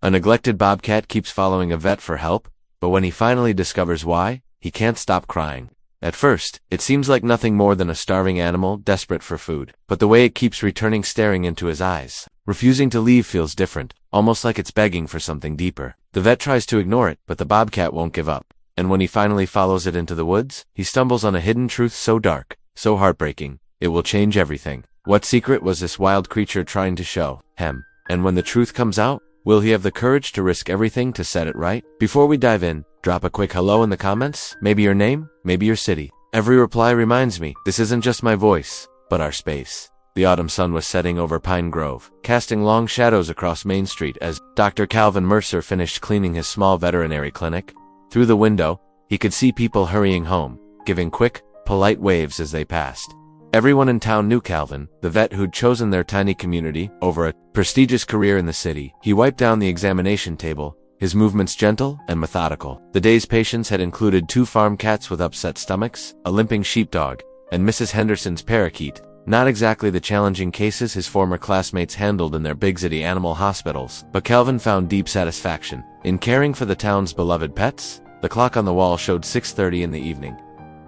A neglected bobcat keeps following a vet for help, but when he finally discovers why, he can't stop crying. At first, it seems like nothing more than a starving animal desperate for food, but the way it keeps returning staring into his eyes, refusing to leave feels different, almost like it's begging for something deeper. The vet tries to ignore it, but the bobcat won't give up. And when he finally follows it into the woods, he stumbles on a hidden truth so dark, so heartbreaking, it will change everything. What secret was this wild creature trying to show him? And when the truth comes out, will he have the courage to risk everything to set it right? Before we dive in, drop a quick hello in the comments, maybe your name, maybe your city. Every reply reminds me, this isn't just my voice, but our space. The autumn sun was setting over Pine Grove, casting long shadows across Main Street as Dr. Calvin Mercer finished cleaning his small veterinary clinic. Through the window, he could see people hurrying home, giving quick, polite waves as they passed. Everyone in town knew Calvin, the vet who'd chosen their tiny community over a prestigious career in the city. He wiped down the examination table, his movements gentle and methodical. The day's patients had included 2 farm cats with upset stomachs, a limping sheepdog, and Mrs. Henderson's parakeet. Not exactly the challenging cases his former classmates handled in their big city animal hospitals, but Calvin found deep satisfaction in caring for the town's beloved pets. The clock on the wall showed 6:30 in the evening.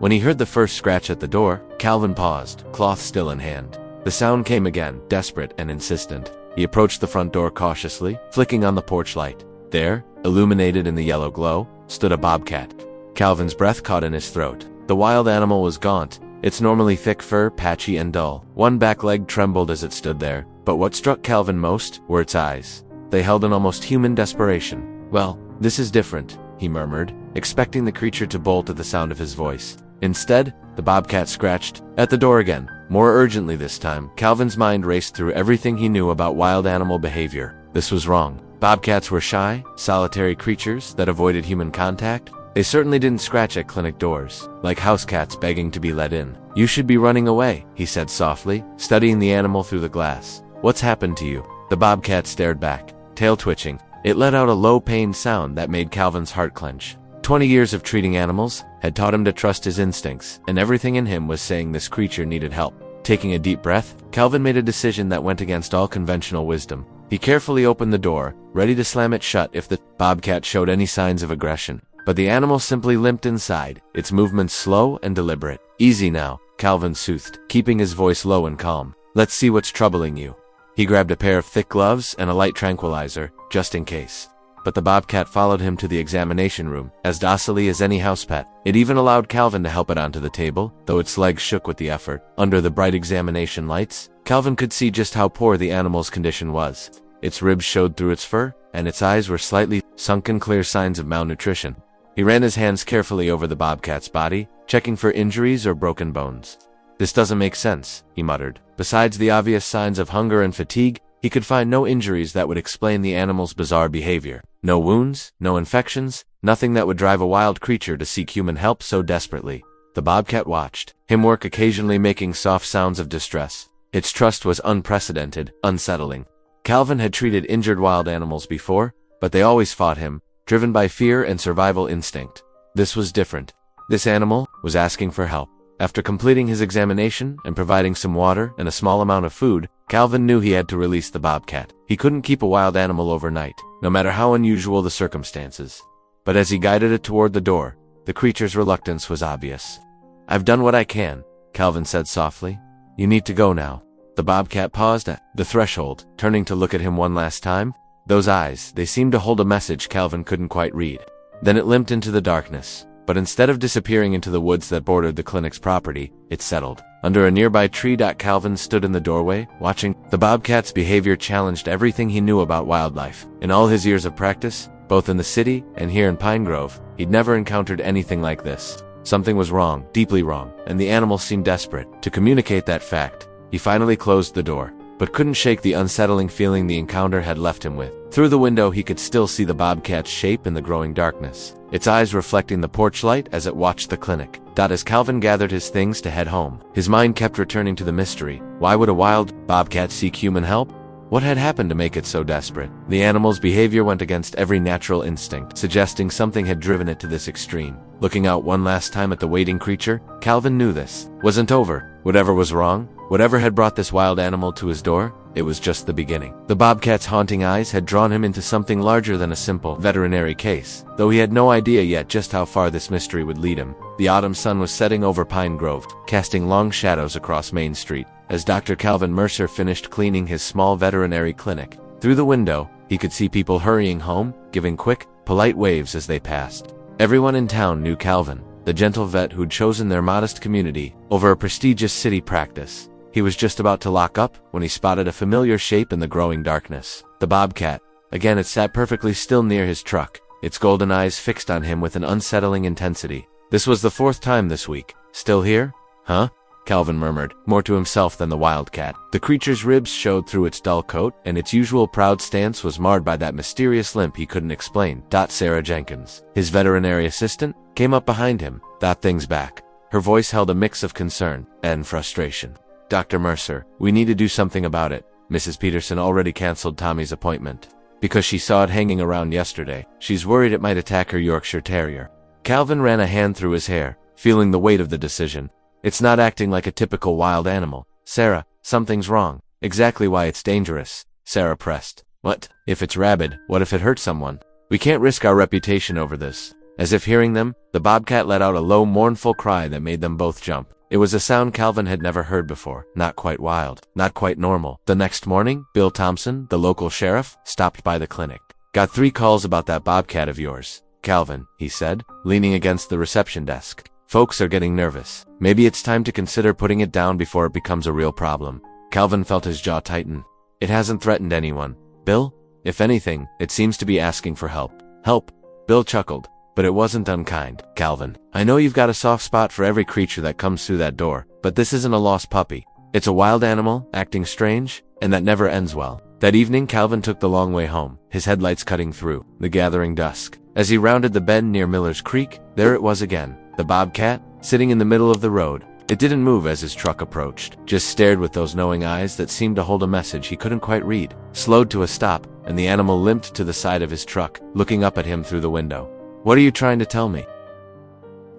When he heard the first scratch at the door, Calvin paused, cloth still in hand. The sound came again, desperate and insistent. He approached the front door cautiously, flicking on the porch light. There, illuminated in the yellow glow, stood a bobcat. Calvin's breath caught in his throat. The wild animal was gaunt, its normally thick fur patchy and dull. One back leg trembled as it stood there, but what struck Calvin most were its eyes. They held an almost human desperation. "Well, this is different," he murmured, expecting the creature to bolt at the sound of his voice. Instead, the bobcat scratched at the door again, more urgently this time. Calvin's mind raced through everything he knew about wild animal behavior. This was wrong. Bobcats were shy, solitary creatures that avoided human contact. They certainly didn't scratch at clinic doors, like house cats begging to be let in. "You should be running away," he said softly, studying the animal through the glass. "What's happened to you?" The bobcat stared back, tail twitching. It let out a low pained sound that made Calvin's heart clench. 20 years of treating animals had taught him to trust his instincts, and everything in him was saying this creature needed help. Taking a deep breath, Calvin made a decision that went against all conventional wisdom. He carefully opened the door, ready to slam it shut if the bobcat showed any signs of aggression. But the animal simply limped inside, its movements slow and deliberate. "Easy now," Calvin soothed, keeping his voice low and calm. "Let's see what's troubling you." He grabbed a pair of thick gloves and a light tranquilizer, just in case. But the bobcat followed him to the examination room, as docilely as any house pet. It even allowed Calvin to help it onto the table, though its legs shook with the effort. Under the bright examination lights, Calvin could see just how poor the animal's condition was. Its ribs showed through its fur, and its eyes were slightly sunken, clear signs of malnutrition. He ran his hands carefully over the bobcat's body, checking for injuries or broken bones. "This doesn't make sense," he muttered. Besides the obvious signs of hunger and fatigue, he could find no injuries that would explain the animal's bizarre behavior. No wounds, no infections, nothing that would drive a wild creature to seek human help so desperately. The bobcat watched him work, occasionally making soft sounds of distress. Its trust was unprecedented, unsettling. Calvin had treated injured wild animals before, but they always fought him, driven by fear and survival instinct. This was different. This animal was asking for help. After completing his examination and providing some water and a small amount of food, Calvin knew he had to release the bobcat. He couldn't keep a wild animal overnight, no matter how unusual the circumstances. But as he guided it toward the door, the creature's reluctance was obvious. "I've done what I can," Calvin said softly. "You need to go now." The bobcat paused at the threshold, turning to look at him one last time. Those eyes, they seemed to hold a message Calvin couldn't quite read. Then it limped into the darkness. But instead of disappearing into the woods that bordered the clinic's property, it settled under a nearby tree. Calvin stood in the doorway, watching. The bobcat's behavior challenged everything he knew about wildlife. In all his years of practice, both in the city and here in Pine Grove, he'd never encountered anything like this. Something was wrong, deeply wrong, and the animal seemed desperate to communicate that fact. He finally closed the door, but couldn't shake the unsettling feeling the encounter had left him with. Through the window he could still see the bobcat's shape in the growing darkness, its eyes reflecting the porch light as it watched the clinic. As Calvin gathered his things to head home, his mind kept returning to the mystery. Why would a wild bobcat seek human help? What had happened to make it so desperate? The animal's behavior went against every natural instinct, suggesting something had driven it to this extreme. Looking out one last time at the waiting creature, Calvin knew this wasn't over. Whatever was wrong, whatever had brought this wild animal to his door, it was just the beginning. The Bobcat's haunting eyes had drawn him into something larger than a simple veterinary case, though he had no idea yet just how far this mystery would lead him. The autumn sun was setting over Pine Grove, casting long shadows across Main Street, as Dr. Calvin Mercer finished cleaning his small veterinary clinic. Through the window, he could see people hurrying home, giving quick, polite waves as they passed. Everyone in town knew Calvin, the gentle vet who'd chosen their modest community over a prestigious city practice. He was just about to lock up when he spotted a familiar shape in the growing darkness. The Bobcat. Again, it sat perfectly still near his truck, its golden eyes fixed on him with an unsettling intensity. This was the 4th time this week. Still here? Huh? Calvin murmured, more to himself than the wildcat. The creature's ribs showed through its dull coat, and its usual proud stance was marred by that mysterious limp he couldn't explain. Sarah Jenkins, his veterinary assistant, came up behind him. "That thing's back." Her voice held a mix of concern and frustration. "Dr. Mercer, we need to do something about it." Mrs. Peterson already canceled Tommy's appointment because she saw it hanging around yesterday. She's worried it might attack her Yorkshire Terrier. Calvin ran a hand through his hair, feeling the weight of the decision. "It's not acting like a typical wild animal. Sarah, something's wrong." "Exactly why it's dangerous," Sarah pressed. "What? If it's rabid, what if it hurts someone? We can't risk our reputation over this." As if hearing them, the Bobcat let out a low, mournful cry that made them both jump. It was a sound Calvin had never heard before. Not quite wild, not quite normal. The next morning, Bill Thompson, the local sheriff, stopped by the clinic. "Got 3 calls about that Bobcat of yours, Calvin," he said, leaning against the reception desk. "Folks are getting nervous. Maybe it's time to consider putting it down before it becomes a real problem." Calvin felt his jaw tighten. "It hasn't threatened anyone, Bill. If anything, it seems to be asking for help." "Help?" Bill chuckled. "But it wasn't unkind, Calvin. I know you've got a soft spot for every creature that comes through that door, but this isn't a lost puppy. It's a wild animal, acting strange, and that never ends well." That evening, Calvin took the long way home, his headlights cutting through the gathering dusk. As he rounded the bend near Miller's Creek, there it was again, the Bobcat, sitting in the middle of the road. It didn't move as his truck approached, just stared with those knowing eyes that seemed to hold a message he couldn't quite read. Slowed to a stop, and the animal limped to the side of his truck, looking up at him through the window. "What are you trying to tell me?"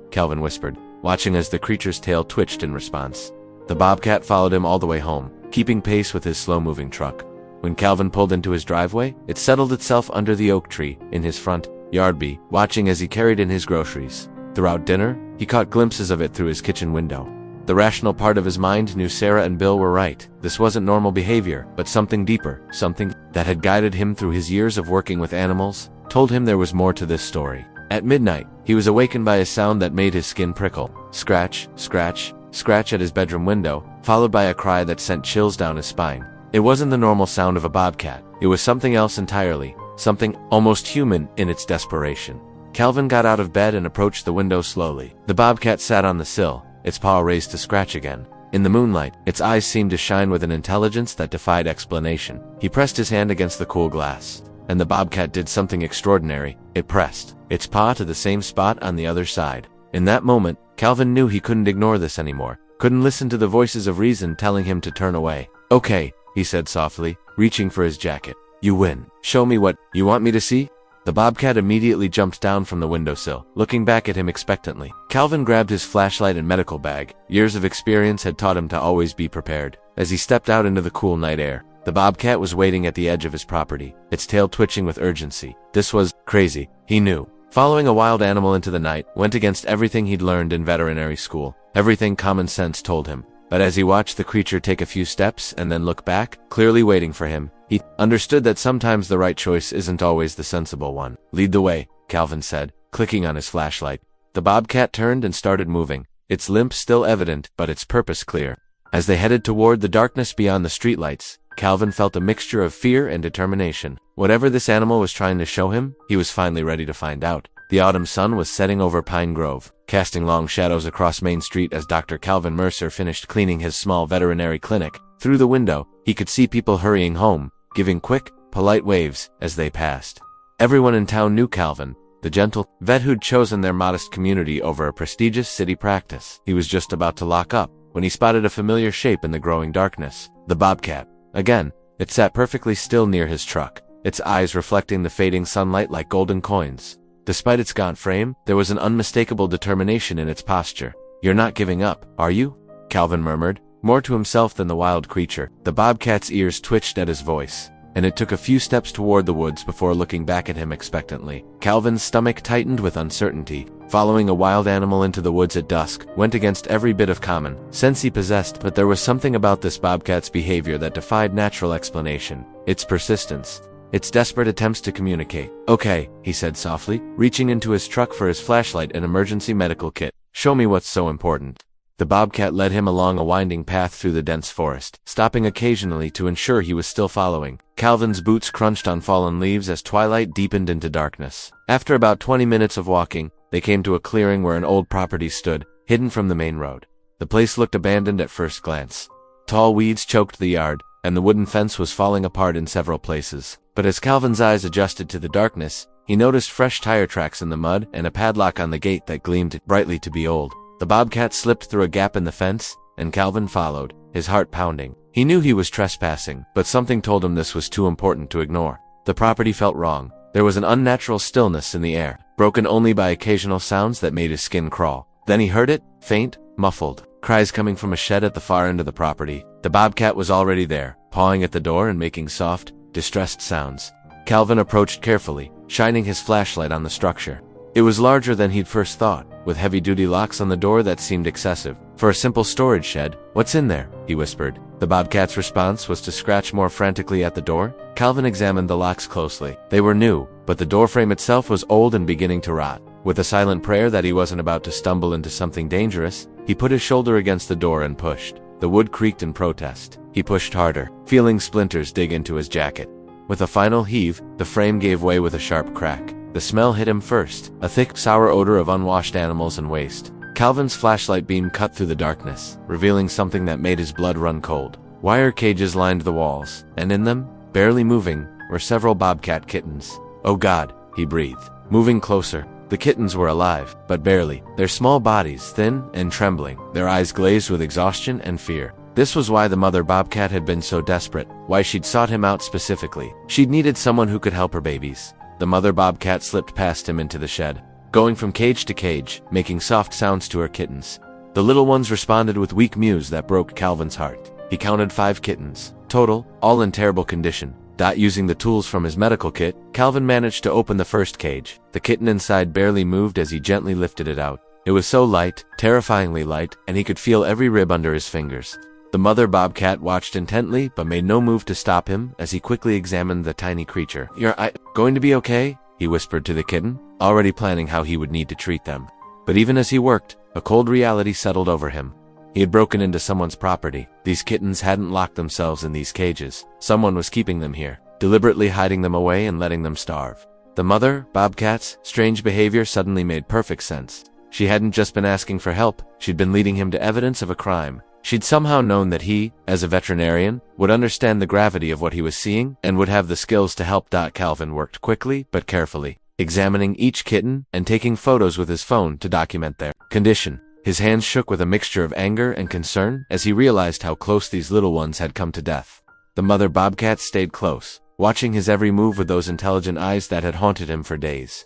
Calvin whispered, watching as the creature's tail twitched in response. The Bobcat followed him all the way home, keeping pace with his slow-moving truck. When Calvin pulled into his driveway, it settled itself under the oak tree in his front yard, watching as he carried in his groceries. Throughout dinner, he caught glimpses of it through his kitchen window. The rational part of his mind knew Sarah and Bill were right. This wasn't normal behavior, but something deeper, something that had guided him through his years of working with animals, told him there was more to this story. At midnight, he was awakened by a sound that made his skin prickle. Scratch, scratch, scratch at his bedroom window, followed by a cry that sent chills down his spine. It wasn't the normal sound of a bobcat. It was something else entirely, something almost human in its desperation. Calvin got out of bed and approached the window slowly. The bobcat sat on the sill, its paw raised to scratch again. In the moonlight, its eyes seemed to shine with an intelligence that defied explanation. He pressed his hand against the cool glass, and the bobcat did something extraordinary. It pressed its paw to the same spot on the other side. In that moment, Calvin knew he couldn't ignore this anymore, couldn't listen to the voices of reason telling him to turn away. "Okay," he said softly, reaching for his jacket. "You win. Show me what you want me to see." The bobcat immediately jumped down from the windowsill, looking back at him expectantly. Calvin grabbed his flashlight and medical bag. Years of experience had taught him to always be prepared. As he stepped out into the cool night air, the bobcat was waiting at the edge of his property, its tail twitching with urgency. This was crazy, he knew. Following a wild animal into the night went against everything he'd learned in veterinary school, everything common sense told him. But as he watched the creature take a few steps and then look back, clearly waiting for him, he understood that sometimes the right choice isn't always the sensible one. "Lead the way," Calvin said, clicking on his flashlight. The bobcat turned and started moving, its limp still evident, but its purpose clear. As they headed toward the darkness beyond the streetlights, Calvin felt a mixture of fear and determination. Whatever this animal was trying to show him, he was finally ready to find out. The autumn sun was setting over Pine Grove, casting long shadows across Main Street as Dr. Calvin Mercer finished cleaning his small veterinary clinic. Through the window, he could see people hurrying home, giving quick, polite waves as they passed. Everyone in town knew Calvin, the gentle vet who'd chosen their modest community over a prestigious city practice. He was just about to lock up when he spotted a familiar shape in the growing darkness. The bobcat. Again, it sat perfectly still near his truck, its eyes reflecting the fading sunlight like golden coins. Despite its gaunt frame, there was an unmistakable determination in its posture. "You're not giving up, are you?" Calvin murmured, more to himself than the wild creature. The bobcat's ears twitched at his voice, and it took a few steps toward the woods before looking back at him expectantly. Calvin's stomach tightened with uncertainty. Following a wild animal into the woods at dusk went against every bit of common sense he possessed, but there was something about this bobcat's behavior that defied natural explanation. Its persistence, its desperate attempts to communicate. "Okay," he said softly, reaching into his truck for his flashlight and emergency medical kit. "Show me what's so important." The bobcat led him along a winding path through the dense forest, stopping occasionally to ensure he was still following. Calvin's boots crunched on fallen leaves as twilight deepened into darkness. After about 20 minutes of walking, they came to a clearing where an old property stood, hidden from the main road. The place looked abandoned at first glance. Tall weeds choked the yard, and the wooden fence was falling apart in several places. But as Calvin's eyes adjusted to the darkness, he noticed fresh tire tracks in the mud and a padlock on the gate that gleamed brightly to be old. The bobcat slipped through a gap in the fence, and Calvin followed, his heart pounding. He knew he was trespassing, but something told him this was too important to ignore. The property felt wrong. There was an unnatural stillness in the air, broken only by occasional sounds that made his skin crawl. Then he heard it, faint, muffled, cries coming from a shed at the far end of the property. The bobcat was already there, pawing at the door and making soft, distressed sounds. Calvin approached carefully, shining his flashlight on the structure. It was larger than he'd first thought, with heavy-duty locks on the door that seemed excessive. "For a simple storage shed, what's in there?" he whispered. The bobcat's response was to scratch more frantically at the door. Calvin examined the locks closely. They were new, but the doorframe itself was old and beginning to rot. With a silent prayer that he wasn't about to stumble into something dangerous, he put his shoulder against the door and pushed. The wood creaked in protest. He pushed harder, feeling splinters dig into his jacket. With a final heave, the frame gave way with a sharp crack. The smell hit him first, a thick, sour odor of unwashed animals and waste. Calvin's flashlight beam cut through the darkness, revealing something that made his blood run cold. Wire cages lined the walls, and in them, barely moving, were several bobcat kittens. "Oh God," he breathed, moving closer. The kittens were alive, but barely, their small bodies thin and trembling, their eyes glazed with exhaustion and fear. This was why the mother bobcat had been so desperate, why she'd sought him out specifically. She'd needed someone who could help her babies. The mother bobcat slipped past him into the shed, going from cage to cage, making soft sounds to her kittens. The little ones responded with weak mews that broke Calvin's heart. He counted 5 kittens, total, all in terrible condition. Using the tools from his medical kit, Calvin managed to open the first cage. The kitten inside barely moved as he gently lifted it out. It was so light, terrifyingly light, and he could feel every rib under his fingers. The mother bobcat watched intently, but made no move to stop him as he quickly examined the tiny creature. "You're going to be okay?" he whispered to the kitten, already planning how he would need to treat them. But even as he worked, a cold reality settled over him. He had broken into someone's property. These kittens hadn't locked themselves in these cages. Someone was keeping them here, deliberately hiding them away and letting them starve. The mother bobcat's strange behavior suddenly made perfect sense. She hadn't just been asking for help, she'd been leading him to evidence of a crime. She'd somehow known that he, as a veterinarian, would understand the gravity of what he was seeing and would have the skills to help. Calvin worked quickly but carefully, examining each kitten and taking photos with his phone to document their condition. His hands shook with a mixture of anger and concern as he realized how close these little ones had come to death. The mother bobcat stayed close, watching his every move with those intelligent eyes that had haunted him for days.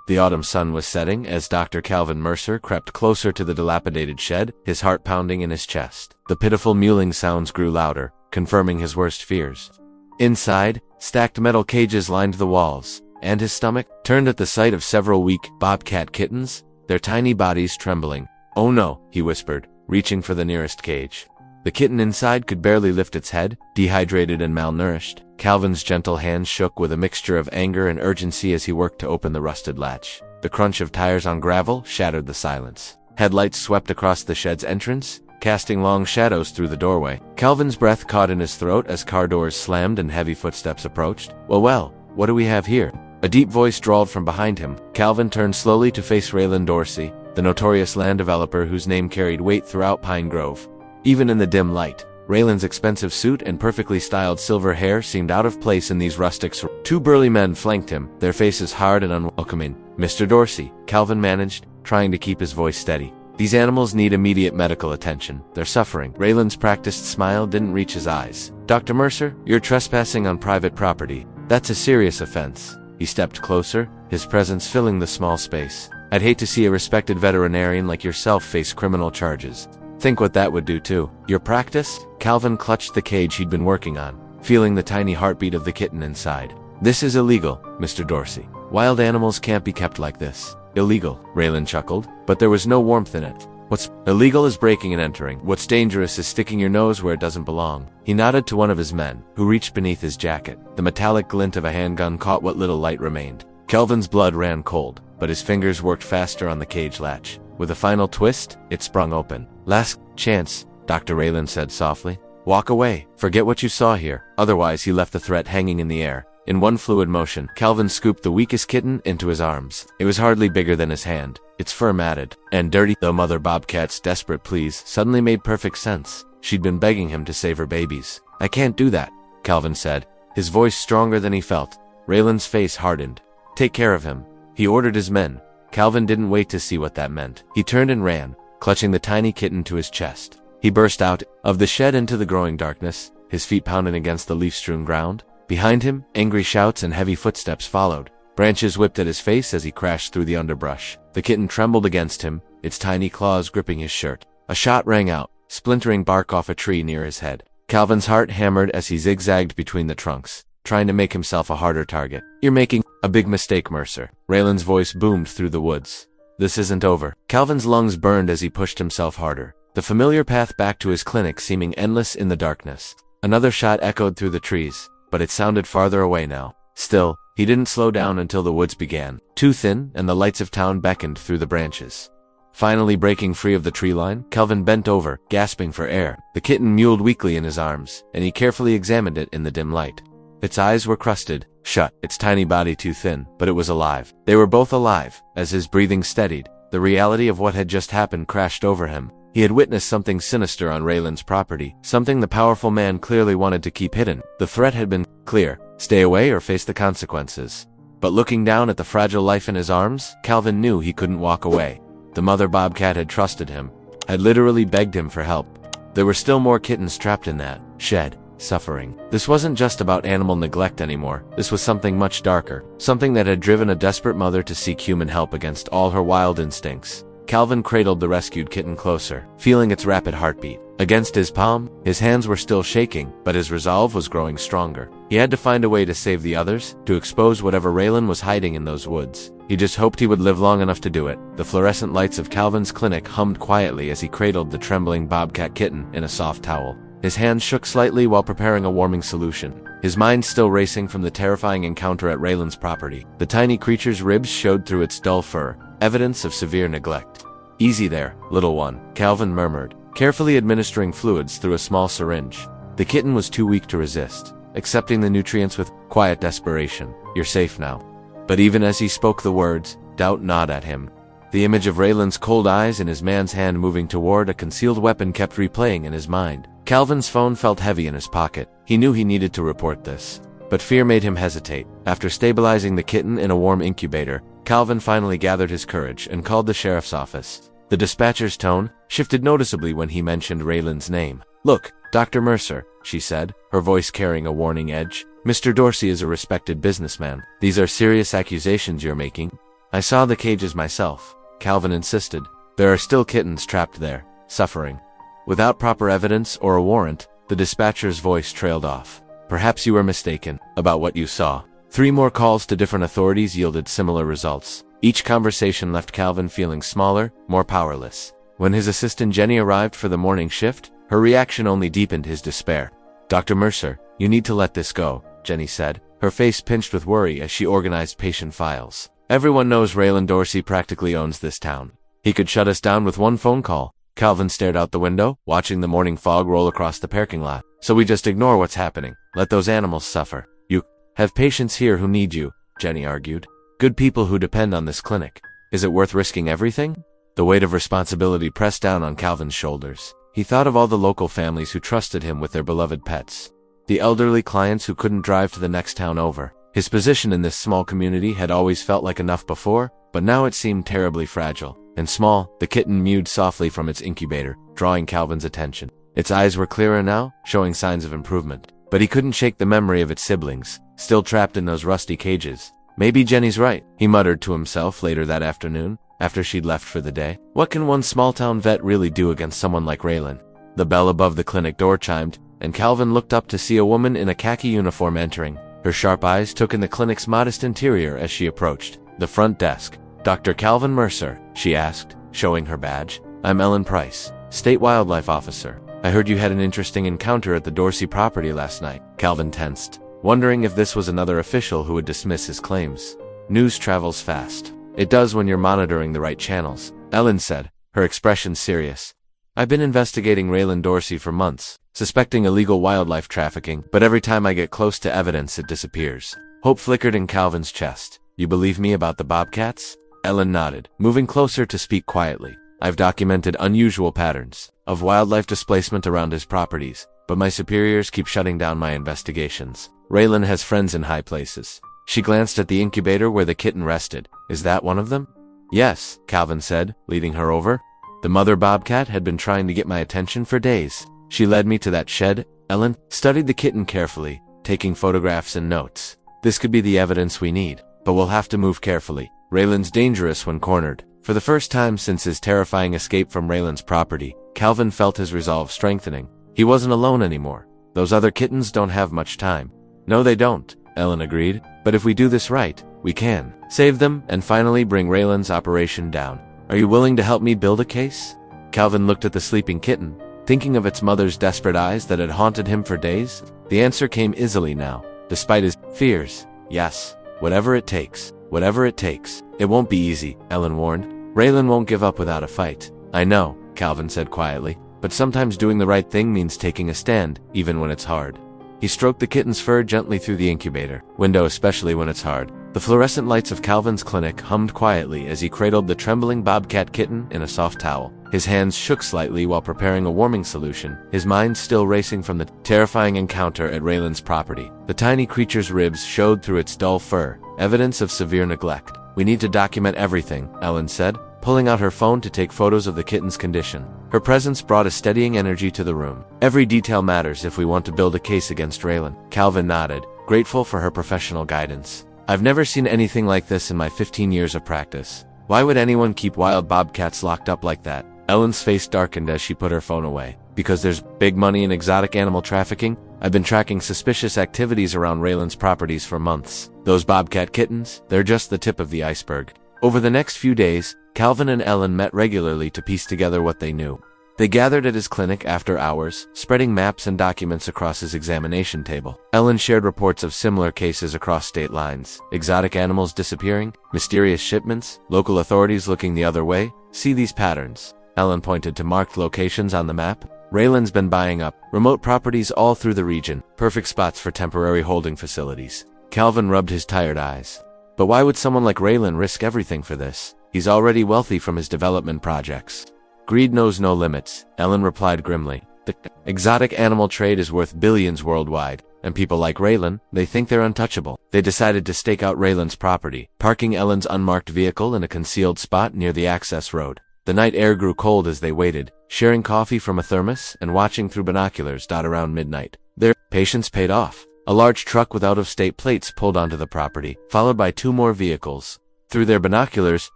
The autumn sun was setting as Dr. Calvin Mercer crept closer to the dilapidated shed, his heart pounding in his chest. The pitiful mewling sounds grew louder, confirming his worst fears. Inside, stacked metal cages lined the walls, and his stomach turned at the sight of several weak bobcat kittens, their tiny bodies trembling. "Oh no," he whispered, reaching for the nearest cage. The kitten inside could barely lift its head, dehydrated and malnourished. Calvin's gentle hands shook with a mixture of anger and urgency as he worked to open the rusted latch. The crunch of tires on gravel shattered the silence. Headlights swept across the shed's entrance, casting long shadows through the doorway. Calvin's breath caught in his throat as car doors slammed and heavy footsteps approached. Well, what do we have here?" A deep voice drawled from behind him. Calvin turned slowly to face Raylan Dorsey, the notorious land developer whose name carried weight throughout Pine Grove. Even in the dim light, Raylan's expensive suit and perfectly styled silver hair seemed out of place in these rustic surroundings. 2 burly men flanked him, their faces hard and unwelcoming. "Mr. Dorsey," Calvin managed, trying to keep his voice steady. "These animals need immediate medical attention. They're suffering." Raylan's practiced smile didn't reach his eyes. "Dr. Mercer, you're trespassing on private property. That's a serious offense." He stepped closer, his presence filling the small space. "I'd hate to see a respected veterinarian like yourself face criminal charges." Think what that would do too. Your practice? Calvin clutched the cage he'd been working on, feeling the tiny heartbeat of the kitten inside. This is illegal, Mr. Dorsey. Wild animals can't be kept like this. Illegal, Raylan chuckled, but there was no warmth in it. What's illegal is breaking and entering. What's dangerous is sticking your nose where it doesn't belong. He nodded to one of his men, who reached beneath his jacket. The metallic glint of a handgun caught what little light remained. Kelvin's blood ran cold, but his fingers worked faster on the cage latch. With a final twist, it sprung open. Last chance, Dr. Raylan said softly. Walk away. Forget what you saw here. Otherwise, he left the threat hanging in the air. In one fluid motion, Calvin scooped the weakest kitten into his arms. It was hardly bigger than his hand, its fur matted and dirty, though Mother Bobcat's desperate pleas suddenly made perfect sense. She'd been begging him to save her babies. I can't do that, Calvin said, his voice stronger than he felt. Raylan's face hardened. Take care of him, he ordered his men. Calvin didn't wait to see what that meant. He turned and ran, clutching the tiny kitten to his chest. He burst out of the shed into the growing darkness, his feet pounding against the leaf-strewn ground. Behind him, angry shouts and heavy footsteps followed. Branches whipped at his face as he crashed through the underbrush. The kitten trembled against him, its tiny claws gripping his shirt. A shot rang out, splintering bark off a tree near his head. Calvin's heart hammered as he zigzagged between the trunks, trying to make himself a harder target. You're making a big mistake, Mercer. Raylan's voice boomed through the woods. This isn't over. Calvin's lungs burned as he pushed himself harder, the familiar path back to his clinic seeming endless in the darkness. Another shot echoed through the trees, but it sounded farther away now. Still, he didn't slow down until the woods began too thin and the lights of town beckoned through the branches. Finally breaking free of the tree line, Calvin bent over, gasping for air. The kitten mewed weakly in his arms, and he carefully examined it in the dim light. Its eyes were crusted shut, its tiny body too thin, but it was alive. They were both alive. As his breathing steadied, the reality of what had just happened crashed over him. He had witnessed something sinister on Raylan's property, something the powerful man clearly wanted to keep hidden. The threat had been clear: stay away or face the consequences. But looking down at the fragile life in his arms, Calvin knew he couldn't walk away. The mother Bobcat had trusted him, had literally begged him for help. There were still more kittens trapped in that shed, suffering. This wasn't just about animal neglect anymore. This was something much darker, something that had driven a desperate mother to seek human help against all her wild instincts. Calvin cradled the rescued kitten closer, feeling its rapid heartbeat against his palm. His hands were still shaking, but his resolve was growing stronger. He had to find a way to save the others, to expose whatever Raylan was hiding in those woods. He just hoped he would live long enough to do it. The fluorescent lights of Calvin's clinic hummed quietly as he cradled the trembling Bobcat kitten in a soft towel. His hands shook slightly while preparing a warming solution, his mind still racing from the terrifying encounter at Raylan's property. The tiny creature's ribs showed through its dull fur, evidence of severe neglect. Easy there, little one, Calvin murmured, carefully administering fluids through a small syringe. The kitten was too weak to resist, accepting the nutrients with quiet desperation. You're safe now. But even as he spoke the words, doubt gnawed at him. The image of Raylan's cold eyes and his man's hand moving toward a concealed weapon kept replaying in his mind. Calvin's phone felt heavy in his pocket. He knew he needed to report this, but fear made him hesitate. After stabilizing the kitten in a warm incubator, Calvin finally gathered his courage and called the sheriff's office. The dispatcher's tone shifted noticeably when he mentioned Raylan's name. Look, Dr. Mercer, she said, her voice carrying a warning edge. Mr. Dorsey is a respected businessman. These are serious accusations you're making. I saw the cages myself, Calvin insisted. There are still kittens trapped there, suffering. Without proper evidence or a warrant, the dispatcher's voice trailed off. Perhaps you were mistaken about what you saw. 3 more calls to different authorities yielded similar results. Each conversation left Calvin feeling smaller, more powerless. When his assistant Jenny arrived for the morning shift, her reaction only deepened his despair. Dr. Mercer, you need to let this go, Jenny said, her face pinched with worry as she organized patient files. Everyone knows Raylan Dorsey practically owns this town. He could shut us down with one phone call. Calvin stared out the window, watching the morning fog roll across the parking lot. So we just ignore what's happening. Let those animals suffer. You have patients here who need you, Jenny argued. Good people who depend on this clinic. Is it worth risking everything? The weight of responsibility pressed down on Calvin's shoulders. He thought of all the local families who trusted him with their beloved pets. The elderly clients who couldn't drive to the next town over. His position in this small community had always felt like enough before, but now it seemed terribly fragile. And small, the kitten mewed softly from its incubator, drawing Calvin's attention. Its eyes were clearer now, showing signs of improvement. But he couldn't shake the memory of its siblings, still trapped in those rusty cages. Maybe Jenny's right, he muttered to himself later that afternoon. after she'd left for the day. What can one small-town vet really do against someone like Raylan? The bell above the clinic door chimed, and Calvin looked up to see a woman in a khaki uniform entering. Her sharp eyes took in the clinic's modest interior as she approached the front desk. "Dr. Calvin Mercer?" she asked, showing her badge. "I'm Ellen Price, State Wildlife Officer. I heard you had an interesting encounter at the Dorsey property last night." Calvin tensed, wondering if this was another official who would dismiss his claims. News travels fast. It does when you're monitoring the right channels, Ellen said, her expression serious. "I've been investigating Raylan Dorsey for months, suspecting illegal wildlife trafficking, but every time I get close to evidence it disappears." Hope flickered in Calvin's chest. "You believe me about the bobcats?" Ellen nodded, moving closer to speak quietly. "I've documented unusual patterns of wildlife displacement around his properties, but my superiors keep shutting down my investigations. Raylan has friends in high places." She glanced at the incubator where the kitten rested. "Is that one of them?" "Yes," Calvin said, leading her over. "The mother bobcat had been trying to get my attention for days. She led me to that shed." Ellen studied the kitten carefully, taking photographs and notes. "This could be the evidence we need, but we'll have to move carefully. Raylan's dangerous when cornered." For the first time since his terrifying escape from Raylan's property, Calvin felt his resolve strengthening. He wasn't alone anymore. Those other kittens don't have much time. "No, they don't," Ellen agreed. "But if we do this right, we can save them and finally bring Raylan's operation down. Are you willing to help me build a case?" Calvin looked at the sleeping kitten, thinking of its mother's desperate eyes that had haunted him for days. The answer came easily now, despite his fears. "Yes, whatever it takes. Whatever it takes." "It won't be easy," Ellen warned. "Raylan won't give up without a fight." "I know," Calvin said quietly, "but sometimes doing the right thing means taking a stand, even when it's hard." He stroked the kitten's fur gently through the incubator window, especially when it's hard. The fluorescent lights of Calvin's clinic hummed quietly as he cradled the trembling bobcat kitten in a soft towel. His hands shook slightly while preparing a warming solution, his mind still racing from the terrifying encounter at Raylan's property. The tiny creature's ribs showed through its dull fur, evidence of severe neglect. "We need to document everything," Ellen said, pulling out her phone to take photos of the kitten's condition. Her presence brought a steadying energy to the room. "Every detail matters if we want to build a case against Raylan." Calvin nodded, grateful for her professional guidance. "I've never seen anything like this in my 15 years of practice. Why would anyone keep wild bobcats locked up like that?" Ellen's face darkened as she put her phone away. "Because there's big money in exotic animal trafficking? I've been tracking suspicious activities around Raylan's properties for months. Those bobcat kittens, they're just the tip of the iceberg." Over the next few days, Calvin and Ellen met regularly to piece together what they knew. They gathered at his clinic after hours, spreading maps and documents across his examination table. Ellen shared reports of similar cases across state lines. Exotic animals disappearing, mysterious shipments, local authorities looking the other way. "See these patterns?" Ellen pointed to marked locations on the map. "Raylan's been buying up remote properties all through the region, perfect spots for temporary holding facilities." Calvin rubbed his tired eyes. "But why would someone like Raylan risk everything for this? He's already wealthy from his development projects." "Greed knows no limits," Ellen replied grimly. "The exotic animal trade is worth billions worldwide, and people like Raylan, they think they're untouchable." They decided to stake out Raylan's property, parking Ellen's unmarked vehicle in a concealed spot near the access road. The night air grew cold as they waited, sharing coffee from a thermos and watching through binoculars around midnight. Their patience paid off. A large truck with out-of-state plates pulled onto the property, followed by 2 more vehicles. Through their binoculars,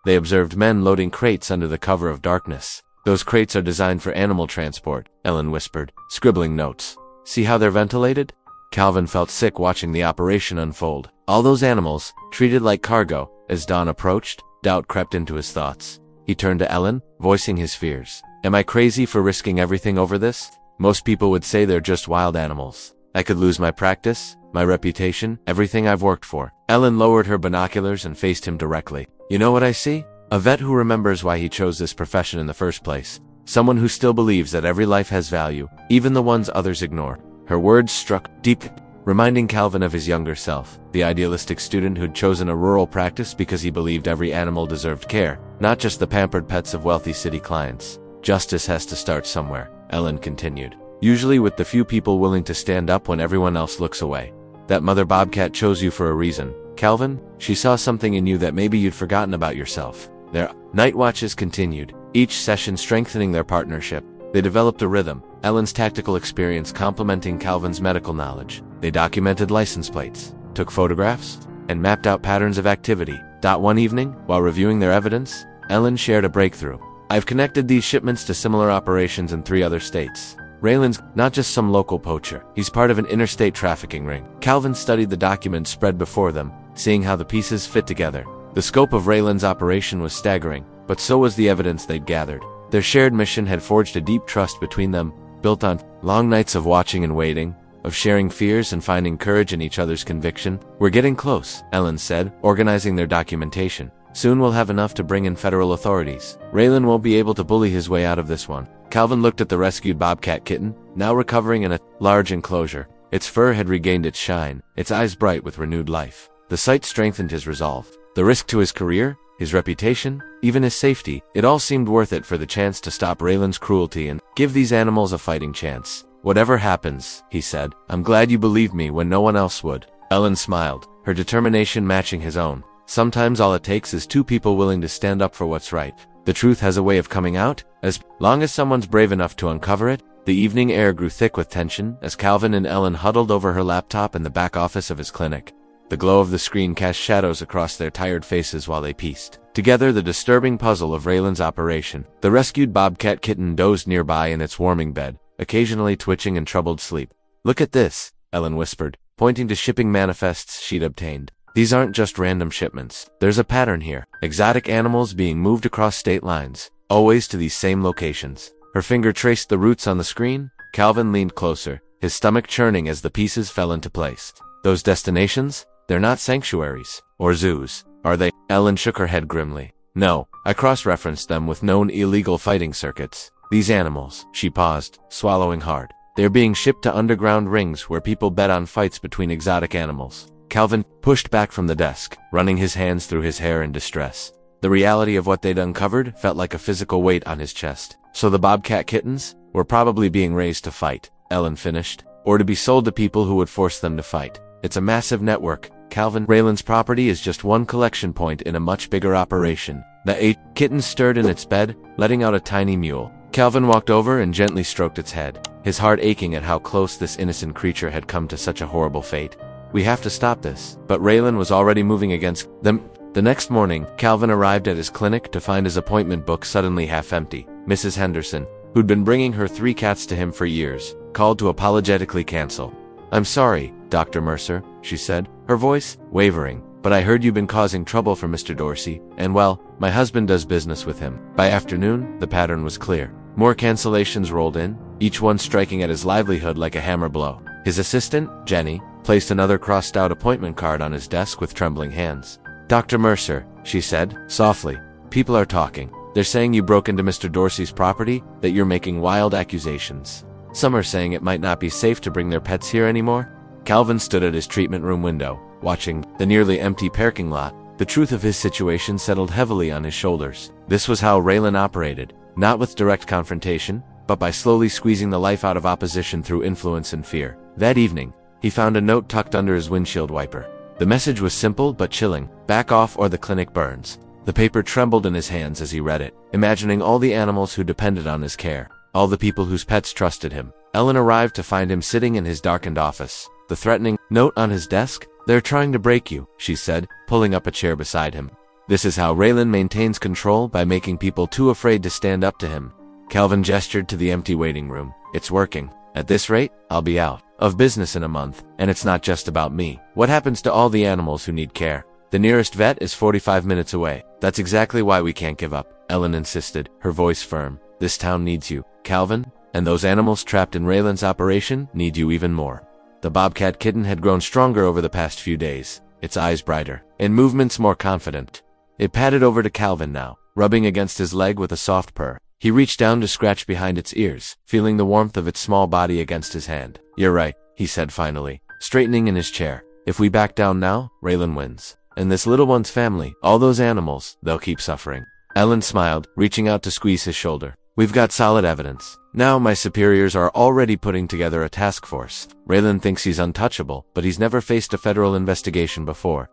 they observed men loading crates under the cover of darkness. "Those crates are designed for animal transport," Ellen whispered, scribbling notes. "See how they're ventilated?" Calvin felt sick watching the operation unfold. All those animals, treated like cargo. As dawn approached, doubt crept into his thoughts. He turned to Ellen, voicing his fears. "Am I crazy for risking everything over this? Most people would say they're just wild animals. I could lose my practice, my reputation, everything I've worked for." Ellen lowered her binoculars and faced him directly. "You know what I see? A vet who remembers why he chose this profession in the first place. Someone who still believes that every life has value, even the ones others ignore." Her words struck deep, reminding Calvin of his younger self, the idealistic student who'd chosen a rural practice because he believed every animal deserved care, not just the pampered pets of wealthy city clients. "Justice has to start somewhere," Ellen continued. "Usually with the few people willing to stand up when everyone else looks away. That mother bobcat chose you for a reason, Calvin. She saw something in you that maybe you'd forgotten about yourself." Their night watches continued, each session strengthening their partnership. They developed a rhythm, Ellen's tactical experience complementing Calvin's medical knowledge. They documented license plates, took photographs, and mapped out patterns of activity. One evening, while reviewing their evidence, Ellen shared a breakthrough. I've connected these shipments to similar operations in 3 other states. Raylan's not just some local poacher. He's part of an interstate trafficking ring. Calvin studied the documents spread before them, seeing how the pieces fit together. The scope of Raylan's operation was staggering, but so was the evidence they'd gathered. Their shared mission had forged a deep trust between them, built on long nights of watching and waiting, of sharing fears and finding courage in each other's conviction. We're getting close, Ellen said, organizing their documentation. Soon we'll have enough to bring in federal authorities. Raylan won't be able to bully his way out of this one. Calvin looked at the rescued bobcat kitten, now recovering in a large enclosure. Its fur had regained its shine, its eyes bright with renewed life. The sight strengthened his resolve. The risk to his career, his reputation, even his safety, it all seemed worth it for the chance to stop Raylan's cruelty and give these animals a fighting chance. Whatever happens, he said, I'm glad you believed me when no one else would. Ellen smiled, her determination matching his own. Sometimes all it takes is 2 people willing to stand up for what's right. The truth has a way of coming out, as long as someone's brave enough to uncover it. The evening air grew thick with tension as Calvin and Ellen huddled over her laptop in the back office of his clinic. The glow of the screen cast shadows across their tired faces while they pieced together the disturbing puzzle of Raylan's operation. The rescued bobcat kitten dozed nearby in its warming bed, occasionally twitching in troubled sleep. Look at this, Ellen whispered, pointing to shipping manifests she'd obtained. These aren't just random shipments. There's a pattern here. Exotic animals being moved across state lines, always to these same locations. Her finger traced the routes on the screen. Calvin leaned closer, his stomach churning as the pieces fell into place. Those destinations? They're not sanctuaries or zoos, are they? Ellen shook her head grimly. No, I cross-referenced them with known illegal fighting circuits. These animals, she paused, swallowing hard. They're being shipped to underground rings where people bet on fights between exotic animals. Calvin pushed back from the desk, running his hands through his hair in distress. The reality of what they'd uncovered felt like a physical weight on his chest. So the bobcat kittens were probably being raised to fight, Ellen finished, or to be sold to people who would force them to fight. It's a massive network, Calvin. Raylan's property is just one collection point in a much bigger operation. The kitten stirred in its bed, letting out a tiny mewl. Calvin walked over and gently stroked its head, his heart aching at how close this innocent creature had come to such a horrible fate. We have to stop this. But Raylan was already moving against them. The next morning, Calvin arrived at his clinic to find his appointment book suddenly half empty. Mrs. Henderson, who'd been bringing her 3 cats to him for years, called to apologetically cancel. I'm sorry, Dr. Mercer, she said, her voice wavering, but I heard you've been causing trouble for Mr. Dorsey, and well, my husband does business with him. By afternoon, the pattern was clear. More cancellations rolled in, each one striking at his livelihood like a hammer blow. His assistant, Jenny, placed another crossed-out appointment card on his desk with trembling hands. Dr. Mercer, she said, softly, people are talking. They're saying you broke into Mr. Dorsey's property, that you're making wild accusations. Some are saying it might not be safe to bring their pets here anymore. Calvin stood at his treatment room window, watching the nearly empty parking lot. The truth of his situation settled heavily on his shoulders. This was how Raylan operated, not with direct confrontation, but by slowly squeezing the life out of opposition through influence and fear. That evening, he found a note tucked under his windshield wiper. The message was simple but chilling. Back off or the clinic burns. The paper trembled in his hands as he read it, imagining all the animals who depended on his care, all the people whose pets trusted him. Ellen arrived to find him sitting in his darkened office, the threatening note on his desk. They're trying to break you, she said, pulling up a chair beside him. This is how Raylan maintains control, by making people too afraid to stand up to him. Calvin gestured to the empty waiting room. It's working. At this rate, I'll be out of business in a month, and it's not just about me. What happens to all the animals who need care? The nearest vet is 45 minutes away. That's exactly why we can't give up, Ellen insisted, her voice firm. This town needs you, Calvin, and those animals trapped in Raylan's operation need you even more. The bobcat kitten had grown stronger over the past few days, its eyes brighter, and movements more confident. It padded over to Calvin now, rubbing against his leg with a soft purr. He reached down to scratch behind its ears, feeling the warmth of its small body against his hand. You're right, he said finally, straightening in his chair. If we back down now, Raylan wins. And this little one's family, all those animals, they'll keep suffering. Ellen smiled, reaching out to squeeze his shoulder. We've got solid evidence. Now my superiors are already putting together a task force. Raylan thinks he's untouchable, but he's never faced a federal investigation before.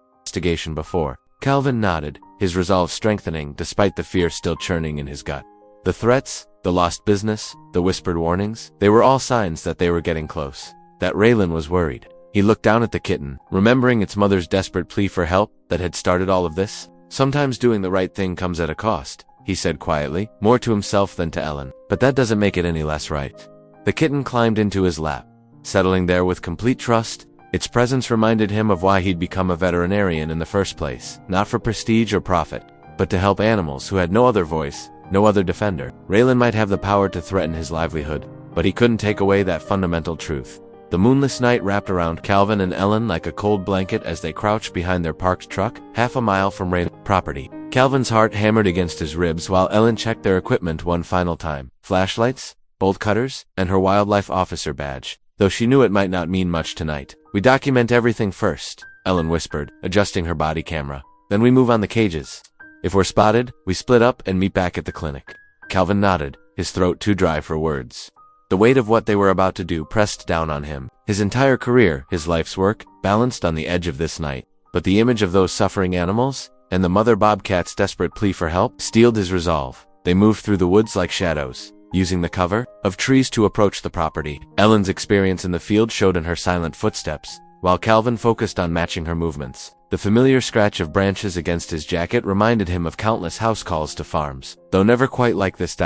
Calvin nodded, his resolve strengthening despite the fear still churning in his gut. The threats, the lost business, the whispered warnings, they were all signs that they were getting close. That Raylan was worried. He looked down at the kitten, remembering its mother's desperate plea for help that had started all of this. Sometimes doing the right thing comes at a cost, he said quietly, more to himself than to Ellen. But that doesn't make it any less right. The kitten climbed into his lap, settling there with complete trust. Its presence reminded him of why he'd become a veterinarian in the first place, not for prestige or profit, but to help animals who had no other voice, no other defender. Raylan might have the power to threaten his livelihood, but he couldn't take away that fundamental truth. The moonless night wrapped around Calvin and Ellen like a cold blanket as they crouched behind their parked truck, half a mile from Raylan's property. Calvin's heart hammered against his ribs while Ellen checked their equipment one final time. Flashlights, bolt cutters, and her wildlife officer badge, though she knew it might not mean much tonight. We document everything first, Ellen whispered, adjusting her body camera. Then we move on the cages. If we're spotted, we split up and meet back at the clinic. Calvin nodded, his throat too dry for words. The weight of what they were about to do pressed down on him. His entire career, his life's work, balanced on the edge of this night. But the image of those suffering animals, and the mother bobcat's desperate plea for help, steeled his resolve. They moved through the woods like shadows, using the cover of trees to approach the property. Ellen's experience in the field showed in her silent footsteps, while Calvin focused on matching her movements. The familiar scratch of branches against his jacket reminded him of countless house calls to farms, though never quite like this.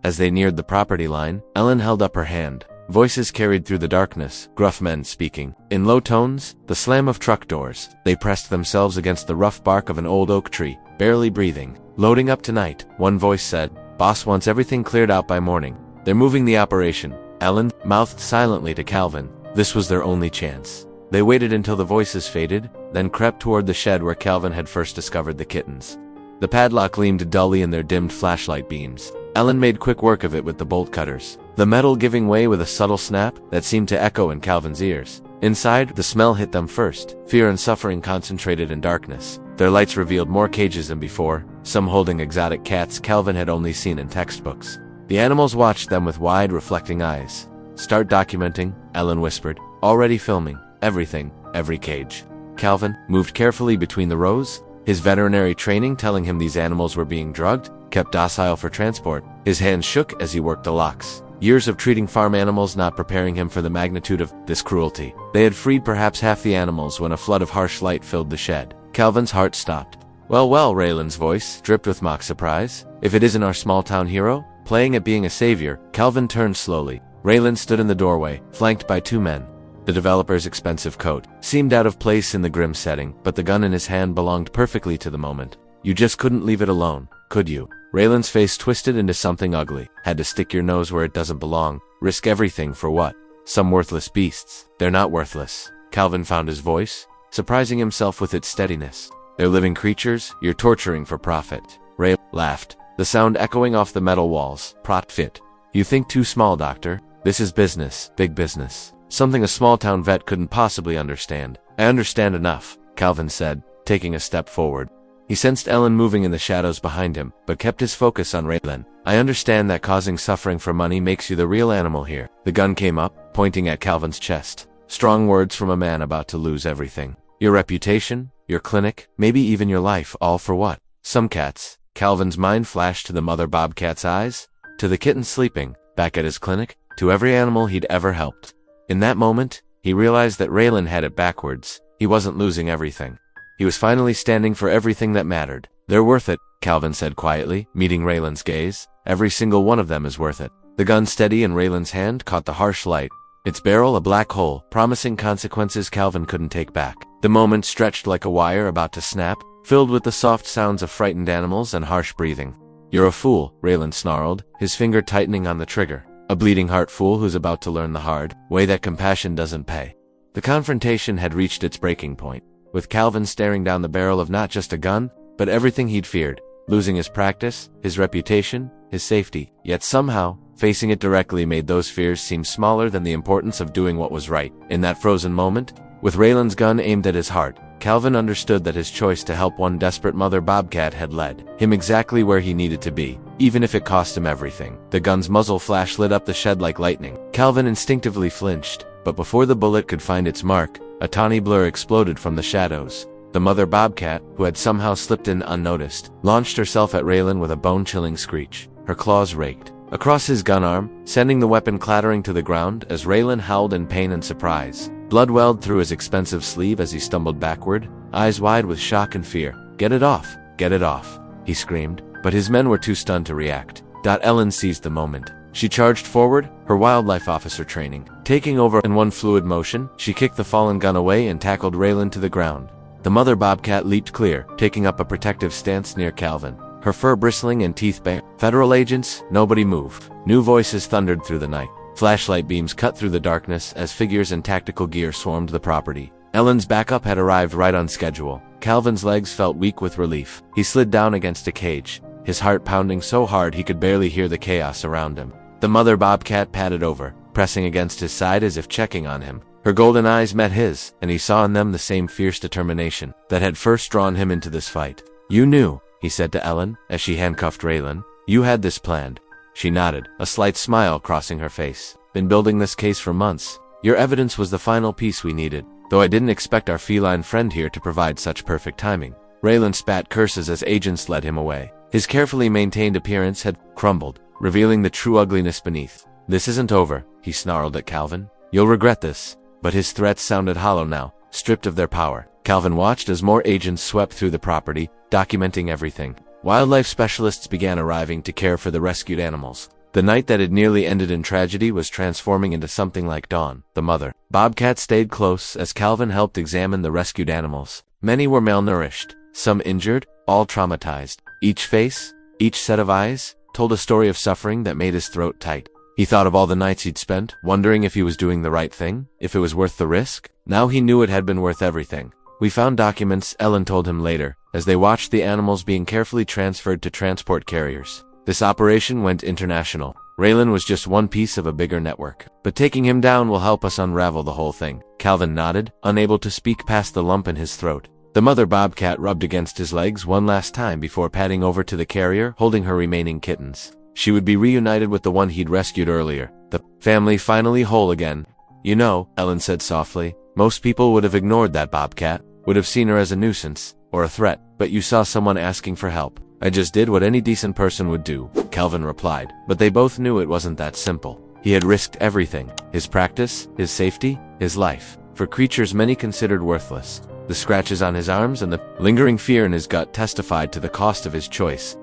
As they neared the property line, Ellen held up her hand. Voices carried through the darkness, gruff men speaking. In low tones, the slam of truck doors. They pressed themselves against the rough bark of an old oak tree, barely breathing. Loading up tonight, one voice said. Boss wants everything cleared out by morning. They're moving the operation. Ellen mouthed silently to Calvin. This was their only chance. They waited until the voices faded, then crept toward the shed where Calvin had first discovered the kittens. The padlock gleamed dully in their dimmed flashlight beams. Ellen made quick work of it with the bolt cutters, the metal giving way with a subtle snap that seemed to echo in Calvin's ears. Inside, the smell hit them first, fear and suffering concentrated in darkness. Their lights revealed more cages than before, some holding exotic cats Calvin had only seen in textbooks. The animals watched them with wide, reflecting eyes. Start documenting, Ellen whispered. Already filming. Everything, every cage. Calvin moved carefully between the rows, his veterinary training telling him these animals were being drugged, kept docile for transport. His hands shook as he worked the locks. Years of treating farm animals not preparing him for the magnitude of this cruelty. They had freed perhaps half the animals when a flood of harsh light filled the shed. Calvin's heart stopped. Well, Raylan's voice dripped with mock surprise. If it isn't our small-town hero, playing at being a savior. Calvin turned slowly. Raylan stood in the doorway, flanked by two men. The developer's expensive coat seemed out of place in the grim setting, but the gun in his hand belonged perfectly to the moment. You just couldn't leave it alone, could you? Raylan's face twisted into something ugly. Had to stick your nose where it doesn't belong. Risk everything for what? Some worthless beasts. They're not worthless. Calvin found his voice, surprising himself with its steadiness. They're living creatures you're torturing for profit. Ray laughed, the sound echoing off the metal walls. Profit. You think too small, doctor. This is business, big business. Something a small-town vet couldn't possibly understand. I understand enough, Calvin said, taking a step forward. He sensed Ellen moving in the shadows behind him, but kept his focus on Raylan. I understand that causing suffering for money makes you the real animal here. The gun came up, pointing at Calvin's chest. Strong words from a man about to lose everything. Your reputation, your clinic, maybe even your life, all for what? Some cats. Calvin's mind flashed to the mother bobcat's eyes, to the kitten sleeping, back at his clinic, to every animal he'd ever helped. In that moment, he realized that Raylan had it backwards. He wasn't losing everything. He was finally standing for everything that mattered. They're worth it, Calvin said quietly, meeting Raylan's gaze. Every single one of them is worth it. The gun steady in Raylan's hand caught the harsh light, its barrel a black hole, promising consequences Calvin couldn't take back. The moment stretched like a wire about to snap, filled with the soft sounds of frightened animals and harsh breathing. You're a fool, Raylan snarled, his finger tightening on the trigger. A bleeding heart fool who's about to learn the hard way that compassion doesn't pay. The confrontation had reached its breaking point, with Calvin staring down the barrel of not just a gun, but everything he'd feared, losing his practice, his reputation, his safety. Yet somehow, facing it directly made those fears seem smaller than the importance of doing what was right. In that frozen moment, with Raylan's gun aimed at his heart, Calvin understood that his choice to help one desperate mother bobcat had led him exactly where he needed to be, even if it cost him everything. The gun's muzzle flash lit up the shed like lightning. Calvin instinctively flinched, but before the bullet could find its mark, a tawny blur exploded from the shadows. The mother bobcat, who had somehow slipped in unnoticed, launched herself at Raylan with a bone-chilling screech. Her claws raked across his gun arm, sending the weapon clattering to the ground as Raylan howled in pain and surprise. Blood welled through his expensive sleeve as he stumbled backward, eyes wide with shock and fear. Get it off, "Get it off," he screamed, but his men were too stunned to react. Ellen seized the moment. She charged forward, her wildlife officer training. Taking over in one fluid motion, she kicked the fallen gun away and tackled Raylan to the ground. The mother bobcat leaped clear, taking up a protective stance near Calvin, her fur bristling and teeth bare. "Federal agents, nobody move." New voices thundered through the night. Flashlight beams cut through the darkness as figures in tactical gear swarmed the property. Ellen's backup had arrived right on schedule. Calvin's legs felt weak with relief. He slid down against a cage, his heart pounding so hard he could barely hear the chaos around him. The mother bobcat padded over, pressing against his side as if checking on him. Her golden eyes met his, and he saw in them the same fierce determination that had first drawn him into this fight. "You knew," he said to Ellen, as she handcuffed Raylan. "You had this planned." She nodded, a slight smile crossing her face. "Been building this case for months. Your evidence was the final piece we needed, though I didn't expect our feline friend here to provide such perfect timing." Raylan spat curses as agents led him away. His carefully maintained appearance had crumbled, revealing the true ugliness beneath. "This isn't over," he snarled at Calvin. "You'll regret this." But his threats sounded hollow now, stripped of their power. Calvin watched as more agents swept through the property, documenting everything. Wildlife specialists began arriving to care for the rescued animals. The night that had nearly ended in tragedy was transforming into something like dawn. The mother bobcat stayed close as Calvin helped examine the rescued animals. Many were malnourished, some injured, all traumatized. Each face, each set of eyes, told a story of suffering that made his throat tight. He thought of all the nights he'd spent, wondering if he was doing the right thing, if it was worth the risk. Now he knew it had been worth everything. "We found documents," Ellen told him later, as they watched the animals being carefully transferred to transport carriers. "This operation went international. Raylan was just one piece of a bigger network. But taking him down will help us unravel the whole thing." Calvin nodded, unable to speak past the lump in his throat. The mother bobcat rubbed against his legs one last time before padding over to the carrier, holding her remaining kittens. She would be reunited with the one he'd rescued earlier. The family finally whole again. "You know," Ellen said softly, "most people would have ignored that bobcat, would have seen her as a nuisance, or a threat, but you saw someone asking for help. I just did what any decent person would do," Calvin replied. But they both knew it wasn't that simple. He had risked everything, his practice, his safety, his life, for creatures many considered worthless. The scratches on his arms and the lingering fear in his gut testified to the cost of his choice.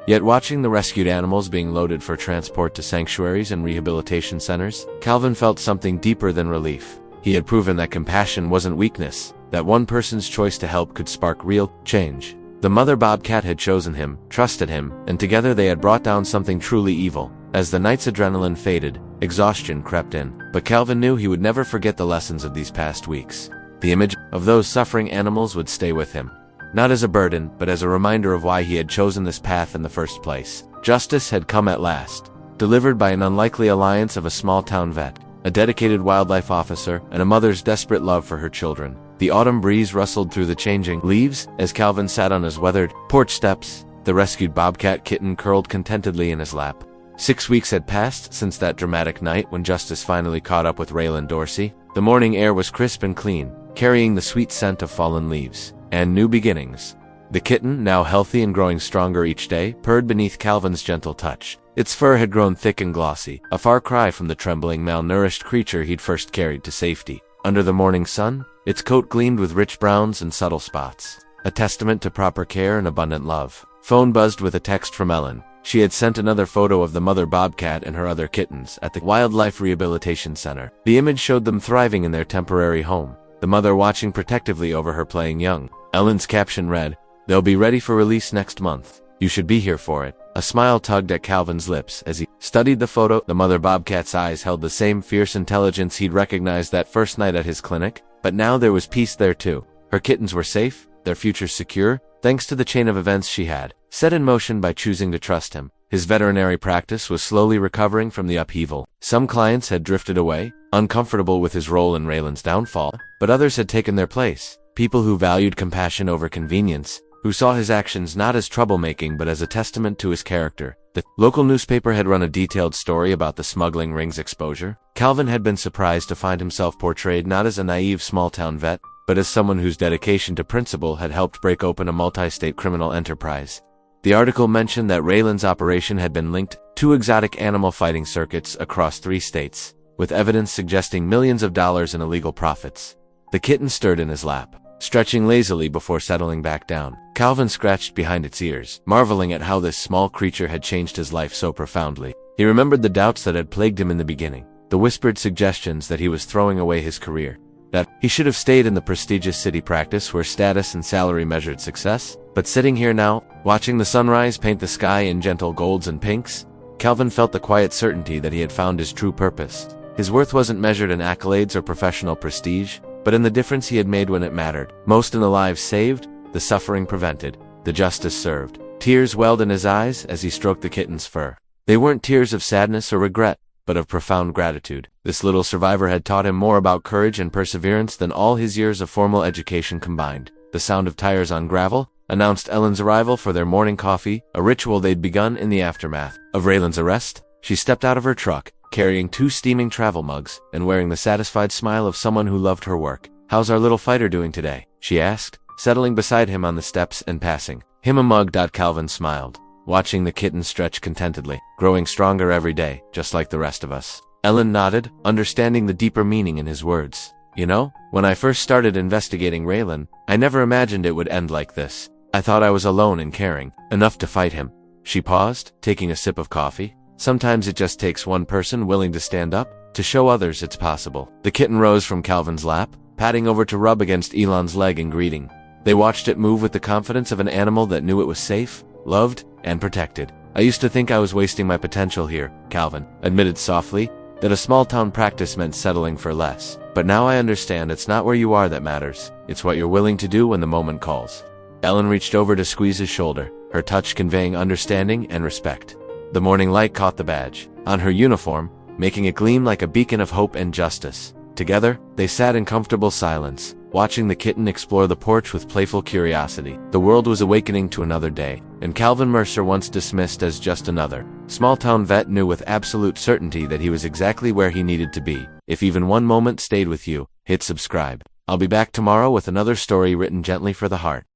Yet watching the rescued animals being loaded for transport to sanctuaries and rehabilitation centers, Calvin felt something deeper than relief. He had proven that compassion wasn't weakness, that one person's choice to help could spark real change. The mother bobcat had chosen him, trusted him, and together they had brought down something truly evil. As the night's adrenaline faded, exhaustion crept in, but Calvin knew he would never forget the lessons of these past weeks. The image of those suffering animals would stay with him. Not as a burden, but as a reminder of why he had chosen this path in the first place. Justice had come at last, delivered by an unlikely alliance of a small-town vet, a dedicated wildlife officer, and a mother's desperate love for her children. The autumn breeze rustled through the changing leaves as Calvin sat on his weathered porch steps, the rescued bobcat kitten curled contentedly in his lap. 6 weeks had passed since that dramatic night when justice finally caught up with Raylan Dorsey. The morning air was crisp and clean, carrying the sweet scent of fallen leaves and new beginnings. The kitten, now healthy and growing stronger each day, purred beneath Calvin's gentle touch. Its fur had grown thick and glossy, a far cry from the trembling, malnourished creature he'd first carried to safety. Under the morning sun, its coat gleamed with rich browns and subtle spots, a testament to proper care and abundant love. Phone buzzed with a text from Ellen. She had sent another photo of the mother bobcat and her other kittens at the Wildlife Rehabilitation Center. The image showed them thriving in their temporary home, the mother watching protectively over her playing young. Ellen's caption read, "They'll be ready for release next month. You should be here for it." A smile tugged at Calvin's lips as he studied the photo. The mother bobcat's eyes held the same fierce intelligence he'd recognized that first night at his clinic, but now there was peace there too. Her kittens were safe, their futures secure, thanks to the chain of events she had set in motion by choosing to trust him. His veterinary practice was slowly recovering from the upheaval. Some clients had drifted away, uncomfortable with his role in Raylan's downfall, but others had taken their place. People who valued compassion over convenience, who saw his actions not as troublemaking but as a testament to his character. The local newspaper had run a detailed story about the smuggling ring's exposure. Calvin had been surprised to find himself portrayed not as a naive small-town vet, but as someone whose dedication to principle had helped break open a multi-state criminal enterprise. The article mentioned that Raylan's operation had been linked to exotic animal fighting circuits across 3 states, with evidence suggesting millions of dollars in illegal profits. The kitten stirred in his lap. stretching lazily before settling back down. Calvin scratched behind its ears, marveling at how this small creature had changed his life so profoundly. He remembered the doubts that had plagued him in the beginning, the whispered suggestions that he was throwing away his career, that he should have stayed in the prestigious city practice where status and salary measured success. But sitting here now, watching the sunrise paint the sky in gentle golds and pinks, Calvin felt the quiet certainty that he had found his true purpose. His worth wasn't measured in accolades or professional prestige, but in the difference he had made when it mattered. Most in the lives saved, the suffering prevented, the justice served. Tears welled in his eyes as he stroked the kitten's fur. They weren't tears of sadness or regret, but of profound gratitude. This little survivor had taught him more about courage and perseverance than all his years of formal education combined. The sound of tires on gravel announced Ellen's arrival for their morning coffee, a ritual they'd begun in the aftermath of Raylan's arrest. She stepped out of her truck, carrying 2 steaming travel mugs, and wearing the satisfied smile of someone who loved her work. "How's our little fighter doing today?" she asked, settling beside him on the steps and passing him a mug. Calvin smiled, watching the kitten stretch contentedly, growing stronger every day, just like the rest of us. Ellen nodded, understanding the deeper meaning in his words. "You know, when I first started investigating Raylan, I never imagined it would end like this. I thought I was alone and caring enough to fight him." She paused, taking a sip of coffee. "Sometimes it just takes one person willing to stand up, to show others it's possible." The kitten rose from Calvin's lap, patting over to rub against Elon's leg in greeting. They watched it move with the confidence of an animal that knew it was safe, loved, and protected. "I used to think I was wasting my potential here," Calvin admitted softly, "that a small-town practice meant settling for less. But now I understand it's not where you are that matters. It's what you're willing to do when the moment calls." Ellen reached over to squeeze his shoulder, her touch conveying understanding and respect. The morning light caught the badge on her uniform, making it gleam like a beacon of hope and justice. Together, they sat in comfortable silence, watching the kitten explore the porch with playful curiosity. The world was awakening to another day, and Calvin Mercer, once dismissed as just another small-town vet, knew with absolute certainty that he was exactly where he needed to be. If even one moment stayed with you, hit subscribe. I'll be back tomorrow with another story written gently for the heart.